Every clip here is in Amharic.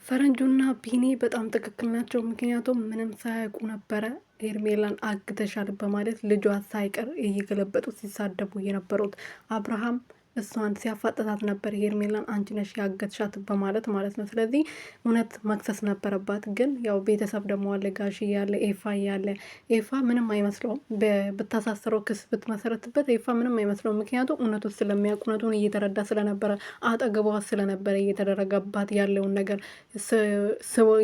ፈረንጁና ቢኒ በጣም ትክክል ናቸው። ምክንያቱም ምንም ሳያውቁ ነበረ ሄርሜላን አግተሻል በማለት ልጇ ሳይቀር እየገለበጡ ሲሳደቡ የነበሩት። አብርሃም እሷን ሲያፋጠጣት ነበር፣ ሄርሜላን አንቺ ነሽ ያገትሻት በማለት ማለት ነው። ስለዚህ እውነት መክሰስ ነበረባት። ግን ያው ቤተሰብ ደግሞ አለ፣ ጋሽ እያለ ኤፋ እያለ ኤፋ ምንም አይመስለውም። ብታሳስረው ክስ ብትመሰረትበት ኤፋ ምንም አይመስለውም። ምክንያቱም እውነቱ ስለሚያውቅ እውነቱን እየተረዳ ስለነበረ አጠገቧ ስለነበረ እየተደረገባት ያለውን ነገር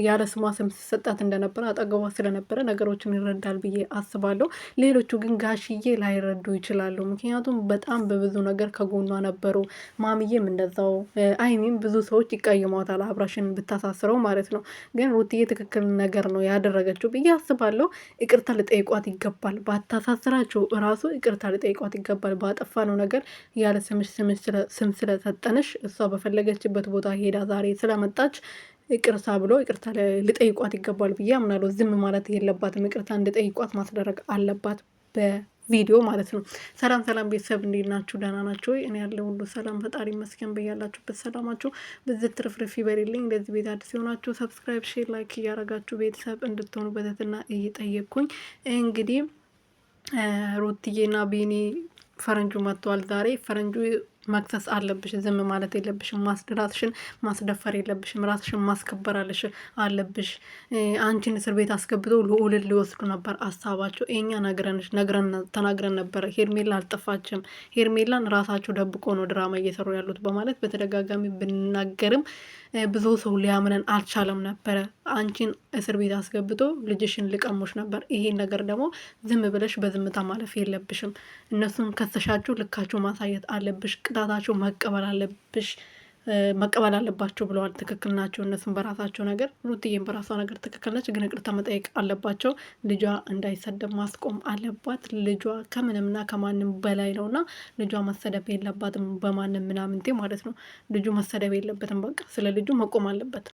ያለ ስሟ ስም ሲሰጣት እንደነበረ አጠገቧ ስለነበረ ነገሮችን ይረዳል ብዬ አስባለሁ። ሌሎቹ ግን ጋሽዬ ላይረዱ ይችላሉ። ምክንያቱም በጣም በብዙ ነገር ከጎኗ ነበሩ። ማሚዬም እንደዛው፣ አይሚም ብዙ ሰዎች ይቀይሟታል አብራሽን ብታሳስረው ማለት ነው። ግን ሩትዬ ትክክል ነገር ነው ያደረገችው ብዬ አስባለሁ። ይቅርታ ልጠይቋት ይገባል። ባታሳስራቸው እራሱ ይቅርታ ልጠይቋት ይገባል። ባጠፋ ነው ነገር ያለ ስም ስለሰጠንሽ እሷ በፈለገችበት ቦታ ሄዳ ዛሬ ስለመጣች ይቅርታ ብሎ ይቅርታ ልጠይቋት ይገባል ብዬ አምናለሁ። ዝም ማለት የለባትም። ይቅርታ እንድጠይቋት ማስደረግ አለባት በቪዲዮ ማለት ነው። ሰላም ሰላም ቤተሰብ እንዴት ናችሁ? ደህና ናችሁ ወይ? እኔ ያለው ሁሉ ሰላም ፈጣሪ ይመስገን። በያላችሁበት ሰላማችሁ ብዝት ትርፍርፍ ይበልልኝ። እንደዚህ ቤት አዲስ የሆናችሁ ሰብስክራይብ፣ ሼር፣ ላይክ እያረጋችሁ ቤተሰብ እንድትሆኑ በትህትና እየጠየቅኩኝ እንግዲህ ሩትዬና ቢኒ ፈረንጁ መጥተዋል ዛሬ። ፈረንጁ መክሰስ አለብሽ። ዝም ማለት የለብሽም። ራስሽን ማስደፈር የለብሽም። ራስሽን ማስከበር አለብሽ። አንቺን እስር ቤት አስገብቶ ልዑልን ሊወስዱ ነበር ሀሳባቸው። እኛ ተናግረን ነበረ። ሄርሜላ አልጠፋችም። ሄርሜላን ራሳቸው ደብቆ ነው ድራማ እየሰሩ ያሉት በማለት በተደጋጋሚ ብንናገርም ብዙ ሰው ሊያምነን አልቻለም ነበረ። አንቺን እስር ቤት አስገብቶ ልጅሽን ልቀሙሽ ነበር። ይሄን ነገር ደግሞ ዝም ብለሽ በዝምታ ማለፍ የለብሽም። እነሱን ከሰሻችሁ ልካችሁ ማሳየት አለብሽ። ቅጣታቸው መቀበል አለባቸው ብለዋል። ትክክል ናቸው እነሱም በራሳቸው ነገር። ሩትዬም በራሷ ነገር ትክክል ነች፣ ግን ይቅርታ መጠየቅ አለባቸው። ልጇ እንዳይሰደብ ማስቆም አለባት። ልጇ ከምንምና ከማንም በላይ ነው እና ልጇ መሰደብ የለባትም በማንም ምናምንቴ ማለት ነው። ልጁ መሰደብ የለበትም። በቃ ስለ ልጁ መቆም አለበት።